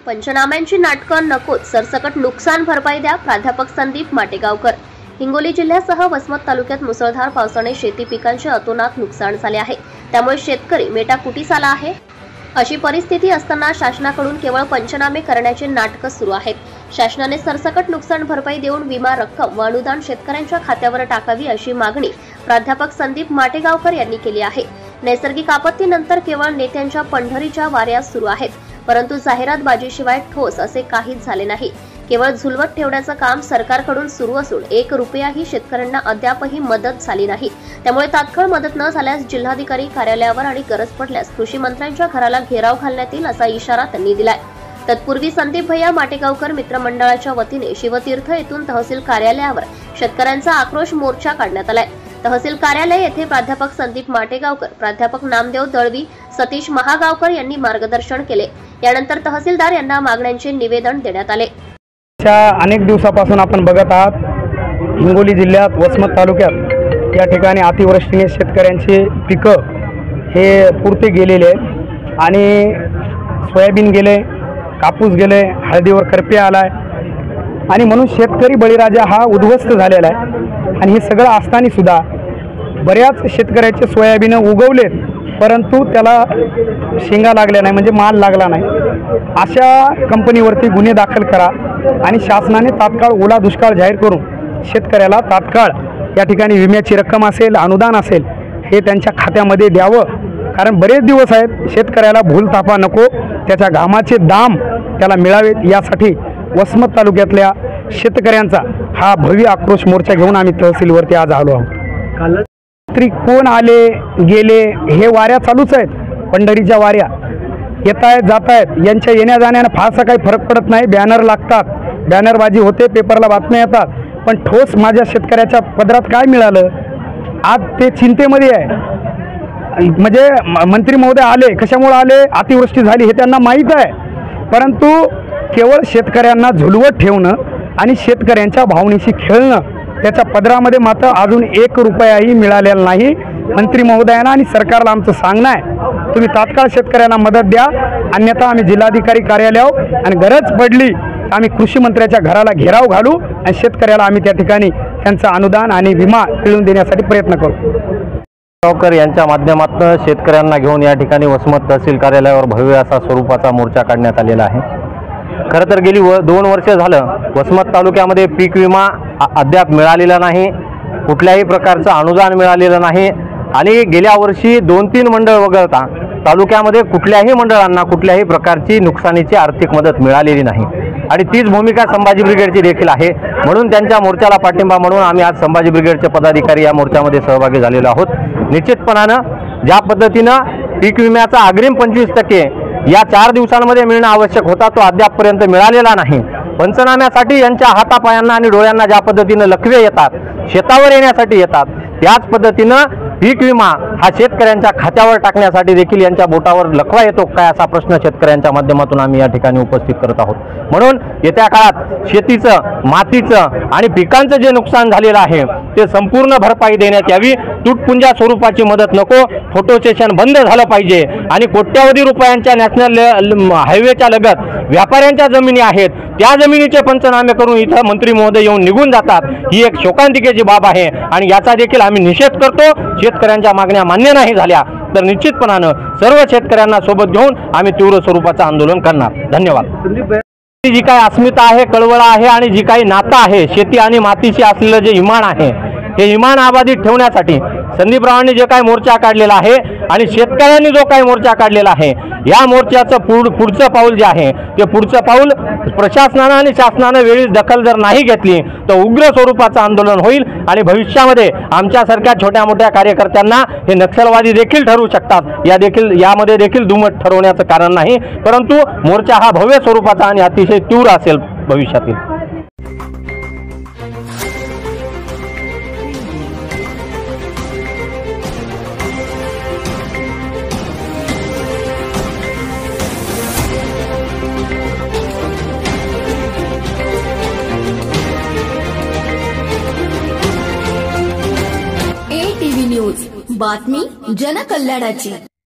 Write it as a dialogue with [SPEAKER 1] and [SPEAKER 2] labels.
[SPEAKER 1] पंचनाम्यांची नाटकं नकोच, सरसकट नुकसान भरपाई द्या. प्राध्यापक संदीप माटेगावकर. हिंगोली जिल्ह्यासह वसमत तालुक्यात मुसळधार पावसाने शेती पिकांचे अतोनात नुकसान झाले आहे. त्यामुळे शेतकरी मेटाकुटीस आला आहे. अशी परिस्थिती असताना शासनाकडून केवळ पंचनामे करण्याचे नाटक सुरू आहेत. शासनाने सरसकट नुकसान भरपाई देऊन विमा रक्कम व अनुदान शेतकऱ्यांच्या खात्यावर टाकावी अशी मागणी प्राध्यापक संदीप माटेगावकर यांनी केली आहे. नैसर्गिक आपत्तीनंतर केवळ नेत्यांच्या पंढरीच्या वाऱ्या सुरू आहेत, परंतु जाहिरातबाजीशिवाय ठोस असे काहीच झाले नाही. केवळ झुलवत ठेवण्याचं काम सरकारकडून सुरू असून 1 रुपयाही शेतकऱ्यांना अद्यापही मदत झाली नाही. त्यामुळे तात्काळ मदत न झाल्यास जिल्हाधिकारी कार्यालयावर आणि गरज पडल्यास कृषी मंत्र्यांच्या घराला घेराव घालण्यात येईल असा इशारा त्यांनी दिलाय. तत्पूर्वी संदीप भैया माटेगावकर मित्रमंडळाच्या वतीने शिवतीर्थ येथून तहसील कार्यालयावर शेतकऱ्यांचा आक्रोश मोर्चा काढण्यात आलाय. तहसील कार्यालय येथे प्राध्यापक संदीप माटेगावकर, प्राध्यापक नामदेव दळवी, सतीश महागावकर यांनी मार्गदर्शन केले. यानंतर तहसीलदार यांना मागण्यांचे निवेदन देण्यात आले.
[SPEAKER 2] अनेक दिवसापासून आपण बघत आहात, हिंगोली जिल्ह्यात वसमत तालुक्यात या ठिकाणी अतिवृष्टीने शेतकऱ्यांचे पिकं हे पुरते गेलेले आहेत आणि सोयाबीन गेले, कापूस गेले, हळदीवर करप्या आलाय आणि म्हणून शेतकरी बळीराजा हा उद्ध्वस्त झालेला आहे. आणि हे सगळं असताना सुद्धा बऱ्याच शेतकऱ्याचे सोयाबीन उगवलेत, परंतु त्याला शेंगा लागल्या नाही, म्हणजे माल लागला नाही. अशा कंपनीवरती गुन्हे दाखल करा आणि शासनाने तात्काळ ओला दुष्काळ जाहीर करून शेतकऱ्याला तात्काळ या ठिकाणी विम्याची रक्कम असेल, अनुदान असेल, हे त्यांच्या खात्यामध्ये द्यावं. कारण बरेच दिवस आहेत शेतकऱ्याला भूलथापा नको, त्याच्या घामाचे दाम त्याला मिळावेत. यासाठी वसमत तालुक्यातल्या शेतकऱ्यांचा हा भव्य आक्रोश मोर्चा घेऊन आम्ही तहसीलवरती आज आलो आहोत. तरी कोण आले गेले हे वाऱ्या चालूच आहेत, पंढरीच्या वाऱ्या येत आहेत जात आहेत. यांच्या येण्या जाण्यानं फारसा काही फरक पडत नाही. बॅनर लागतात, बॅनरबाजी होते, पेपरला बातम्या येतात, पण ठोस माझ्या शेतकऱ्याच्या पदरात काय मिळालं आज ते चिंतेमध्ये आहे. म्हणजे मंत्री महोदय आले, कशामुळे आले, अतिवृष्टी झाली हे त्यांना माहीत आहे, परंतु केवळ शेतकऱ्यांना झुलवत ठेवणं आणि शेतकऱ्यांच्या भावनेशी खेळणं, त्याच्या पदरामध्ये मात्र अजून 1 रुपयाही मिळालेला नाही. मंत्री महोदयांना आणि सरकारला आमचं सांगणं आहे, तुम्ही तात्काळ शेतकऱ्यांना मदत द्या, अन्यथा आम्ही जिल्हाधिकारी कार्यालयावर आणि गरज पडली आम्ही कृषी मंत्र्याच्या घराला घेराव घालू आणि शेतकऱ्याला आम्ही त्या ठिकाणी त्यांचं अनुदान आणि विमा मिळवून देण्यासाठी प्रयत्न करू.
[SPEAKER 3] गावकर यांच्या माध्यमातून शेतकऱ्यांना घेऊन या ठिकाणी वसमत तहसील कार्यालयावर भव्य असा स्वरूपाचा मोर्चा काढण्यात आलेला आहे. खरं तर गेली 2 वर्ष झालं वसमत तालुक्यामध्ये पीक विमा अद्याप मिळालेला नाही, कुठल्याही प्रकारचं अनुदान मिळालेलं नाही आणि गेल्या वर्षी 2-3 मंडळ वगळता तालुक्यामध्ये कुठल्याही मंडळांना कुठल्याही प्रकारची नुकसानीची आर्थिक मदत मिळालेली नाही. आणि तीच भूमिका संभाजी ब्रिगेडची देखील आहे. म्हणून त्यांच्या मोर्चाला पाठिंबा म्हणून आम्ही आज संभाजी ब्रिगेडचे पदाधिकारी या मोर्चामध्ये सहभागी झालेलो आहोत. निश्चितपणानं ज्या पद्धतीनं पीक विम्याचा अग्रिम 25% या 4 दिवसांमध्ये मिळणं आवश्यक होता तो अद्यापपर्यंत मिळालेला नाही. पंचनाम्यासाठी यांच्या हातापायांना आणि डोळ्यांना ज्या पद्धतीनं लकवे येतात, शेतावर येण्यासाठी येतात, त्याच पद्धतीनं पीक विमा हा शेतकऱ्यांच्या खात्यावर टाकण्यासाठी देखील यांच्या बोटावर लकवा येतो काय असा प्रश्न शेतकऱ्यांच्या माध्यमातून आम्ही या ठिकाणी उपस्थित करत आहोत. म्हणून येत्या काळात शेतीचं, मातीचं आणि पिकांचं जे नुकसान झालेलं आहे ते संपूर्ण भरपाई देण्यात यावी. तुटपुंजा स्वरूपाची मदत नको, फोटो सेशन बंद झालं पाहिजे आणि कोट्यावधी रुपयांच्या नॅशनल हायवेच्या लगत व्यापाऱ्यांच्या जमिनी आहेत, त्या जमिनीचे पंचनामे करून इथं मंत्री महोदय येऊन निघून जातात. ही एक शोकांतिकेची बाब आहे आणि याचा देखील आम्ही निषेध करतो. शेतकऱ्यांच्या मागण्या मान्य नाही झाल्या तर निश्चितपणानं सर्व शेतकऱ्यांना सोबत घेऊन आम्ही तीव्र स्वरूपाचं आंदोलन करणार. धन्यवाद. जी काही अस्मिता आहे, कळवळा आहे आणि जी काही नातं आहे शेती आणि मातीशी असलेलं जे इमान आहे, हे इमान आबाधित ठेवण्यासाठी संदीपरावांनी जे काही मोर्चा काढलेला आहे आणि शेतकऱ्यांनी जो काही मोर्चा काढलेला आहे, या मोर्चाचं पुढचं पाऊल जे आहे ते पुढचं पाऊल प्रशासनानं आणि शासनानं वेळीच दखल जर नाही घेतली तर उग्र स्वरूपाचं आंदोलन होईल आणि भविष्यामध्ये आमच्यासारख्या छोट्या मोठ्या कार्यकर्त्यांना हे नक्षलवादी देखील ठरवू शकतात. यामध्ये देखील दुमत ठरवण्याचं कारण नाही, परंतु मोर्चा हा भव्य स्वरूपाचा आणि अतिशय तीव्र असेल भविष्यातील.
[SPEAKER 4] ATV न्यूज, बातमी जनकल्याणाची.